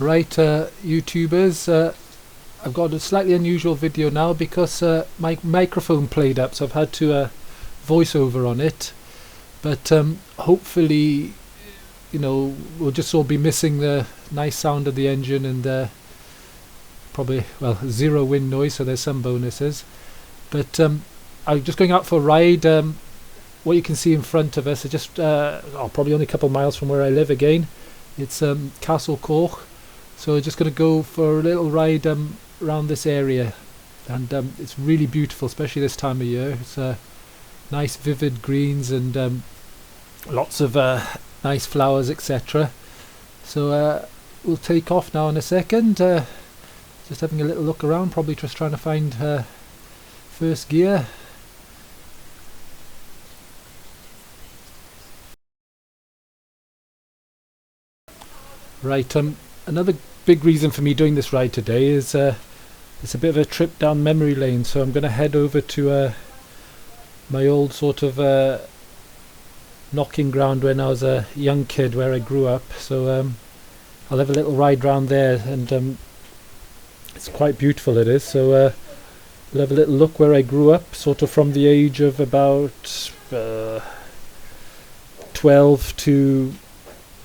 Right, YouTubers, I've got a slightly unusual video now because my microphone played up, so I've had to voice over on it. But hopefully, we'll just all be missing the nice sound of the engine and probably, well, zero wind noise, so there's some bonuses. But I'm just going out for a ride. What you can see in front of us is just probably only a couple of miles from where I live again. It's Castle Cork. So we're just going to go for a little ride around this area, and it's really beautiful, especially this time of year. It's nice vivid greens and lots of nice flowers, etc. So we'll take off now in a second, just having a little look around, probably just trying to find first gear. Right, another big reason for me doing this ride today is it's a bit of a trip down memory lane, so I'm going to head over to my old sort of knocking ground when I was a young kid, where I grew up. So I'll have a little ride round there, and it's quite beautiful, it is. So we'll have a little look where I grew up, sort of from the age of about 12 to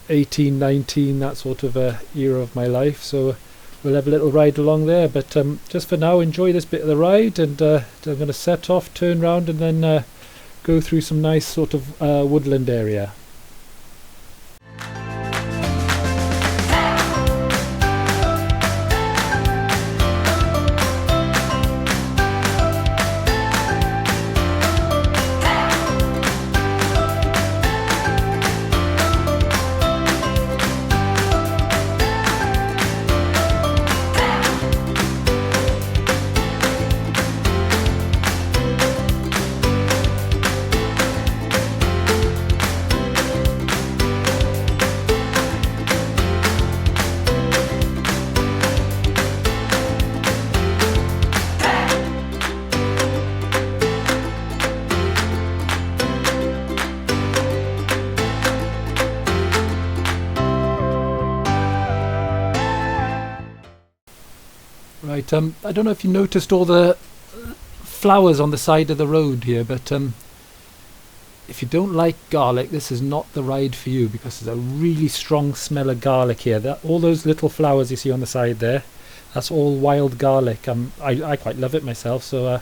18, 19, that sort of era of my life. So we'll have a little ride along there, but just for now, enjoy this bit of the ride, and I'm going to set off, turn round, and then go through some nice sort of woodland area. Right, I don't know if you noticed all the flowers on the side of the road here, but if you don't like garlic, this is not the ride for you, because there's a really strong smell of garlic here. All those little flowers you see on the side there, that's all wild garlic. I quite love it myself, so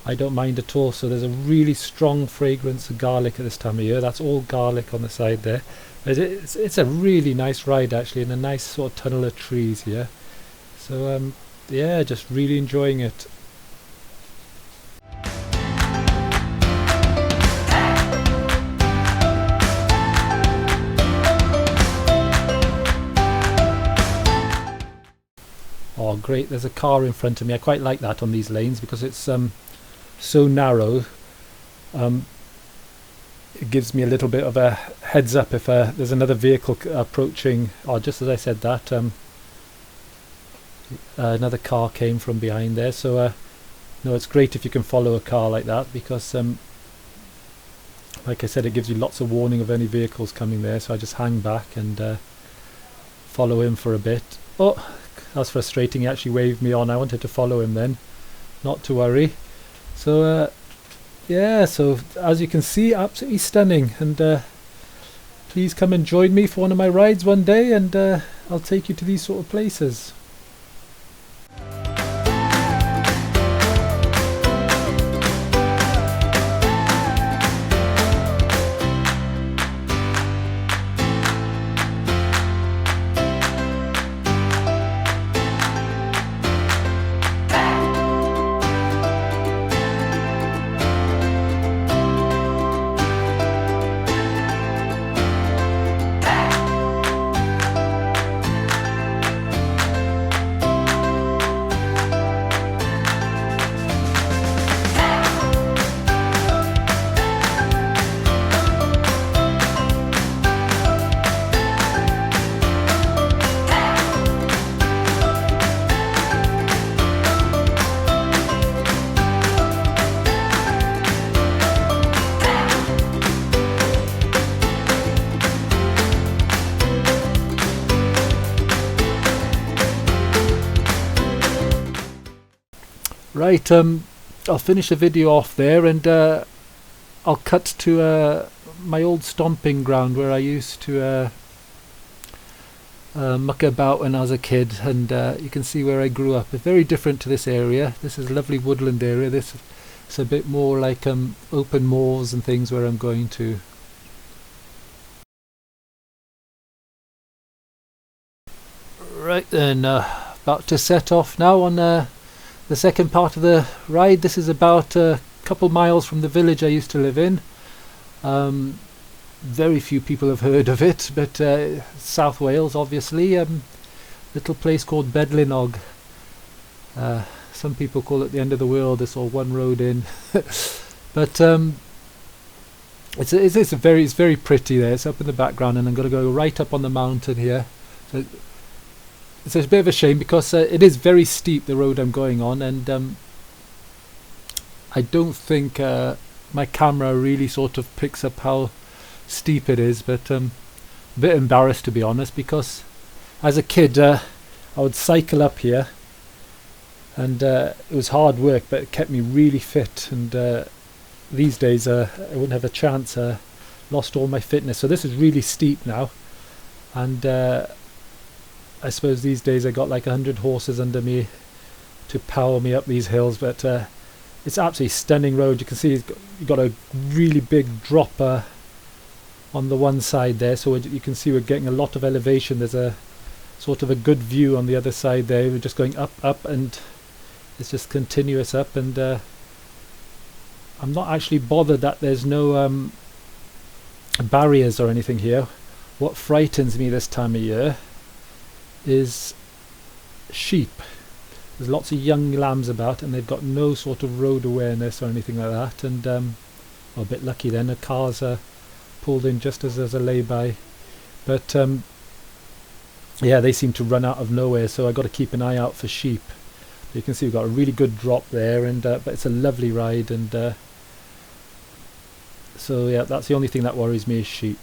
I don't mind at all. So there's a really strong fragrance of garlic at this time of year. That's all garlic on the side there. It's a really nice ride, actually, in a nice sort of tunnel of trees here. So yeah, just really enjoying it. Oh great, there's a car in front of me. I quite like that on these lanes because it's so narrow. It gives me a little bit of a heads up if there's another vehicle approaching. Oh, just as I said that, another car came from behind there. So no, it's great if you can follow a car like that, because like I said, it gives you lots of warning of any vehicles coming there. So I just hang back and follow him for a bit. Oh, that's frustrating. He actually waved me on. I wanted to follow him then, not to worry. So yeah, so as you can see, absolutely stunning. And please come and join me for one of my rides one day, and I'll take you to these sort of places. Right, I'll finish the video off there, and I'll cut to my old stomping ground where I used to muck about when I was a kid, and you can see where I grew up. It's very different to this area. This is a lovely woodland area. This is a bit more like open moors and things where I'm going to. Right then, about to set off now on the second part of the ride. This is about a couple miles from the village I used to live in. Very few people have heard of it, but South Wales, obviously. Little place called Bedlinog. Some people call it the end of the world. It's all one road in, but it's very pretty there. It's up in the background, and I'm going to go right up on the mountain here. So it's a bit of a shame because it is very steep, the road I'm going on, and I don't think my camera really sort of picks up how steep it is, but a bit embarrassed, to be honest, because as a kid I would cycle up here, and it was hard work, but it kept me really fit, and these days I wouldn't have a chance. Lost all my fitness, so this is really steep now, and I suppose these days I got like 100 horses under me to power me up these hills, but it's absolutely stunning road. You can see you've got a really big drop on the one side there, so you can see we're getting a lot of elevation. There's a sort of a good view on the other side there. We're just going up, and it's just continuous up, and I'm not actually bothered that there's no barriers or anything here. What frightens me this time of year is sheep. There's lots of young lambs about, and they've got no sort of road awareness or anything like that, and well, a bit lucky then. The cars pulled in just as there's a lay-by, but yeah, they seem to run out of nowhere, so I've got to keep an eye out for sheep. You can see we've got a really good drop there, and but it's a lovely ride, and so yeah, that's the only thing that worries me is sheep.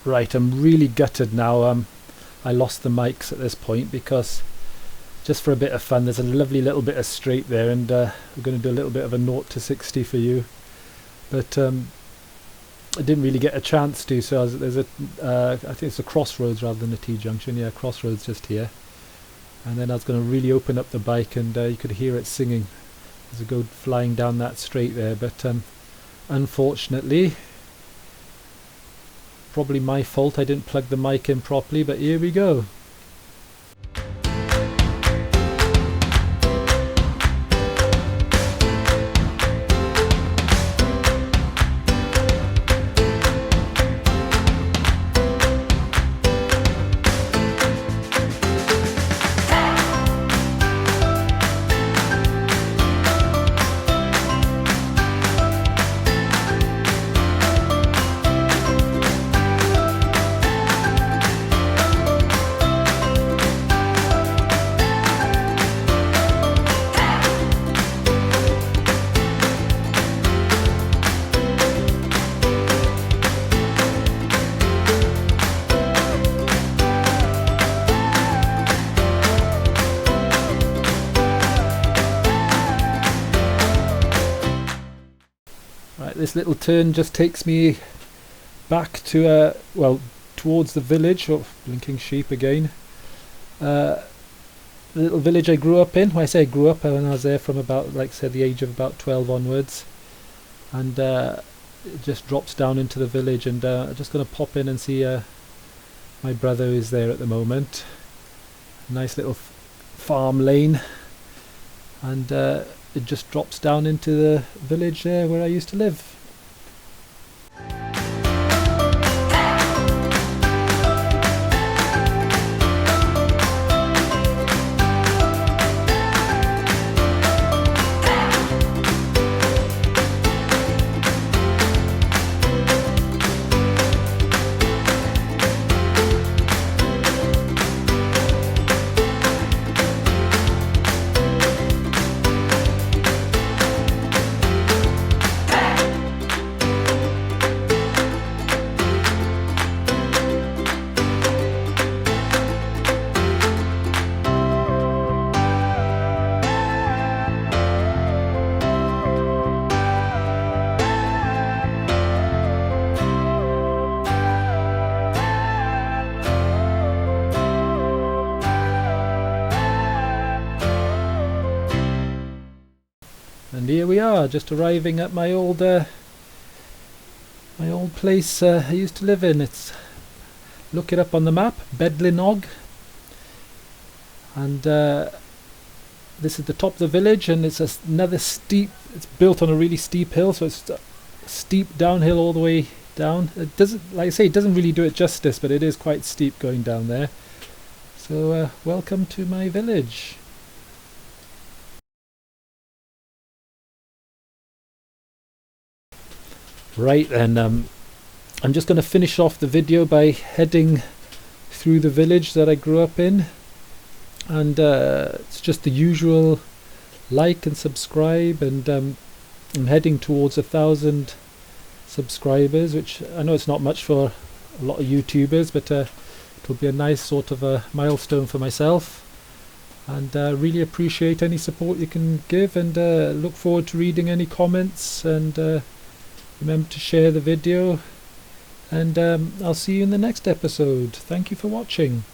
Right, I'm really gutted now. I lost the mics at this point because, just for a bit of fun, there's a lovely little bit of straight there, and we're going to do a little bit of a 0 to 60 for you, but I didn't really get a chance to. So there's I think it's a crossroads rather than a T-junction. Yeah, crossroads just here, and then I was going to really open up the bike, and you could hear it singing as I go flying down that straight there, but unfortunately, probably my fault, I didn't plug the mic in properly, but here we go. This little turn just takes me back to well, towards the village. Oh, blinking sheep again. There's little village I grew up in. When I say I grew up, when I was there from about, like I said, the age of about 12 onwards, and it just drops down into the village. And I'm just going to pop in and see my brother is there at the moment. Nice little farm lane, and it just drops down into the village there where I used to live. And here we are, just arriving at my old place I used to live in. It's, look it up on the map, Bedlinog, and this is the top of the village, and it's another steep. It's built on a really steep hill, so it's steep downhill all the way down. It doesn't, like I say, it doesn't really do it justice, but it is quite steep going down there. So welcome to my village. Right then, I'm just going to finish off the video by heading through the village that I grew up in, and it's just the usual like and subscribe, and I'm heading towards 1,000 subscribers, which I know it's not much for a lot of YouTubers, but it'll be a nice sort of a milestone for myself, and really appreciate any support you can give, and look forward to reading any comments, and remember to share the video, and I'll see you in the next episode. Thank you for watching.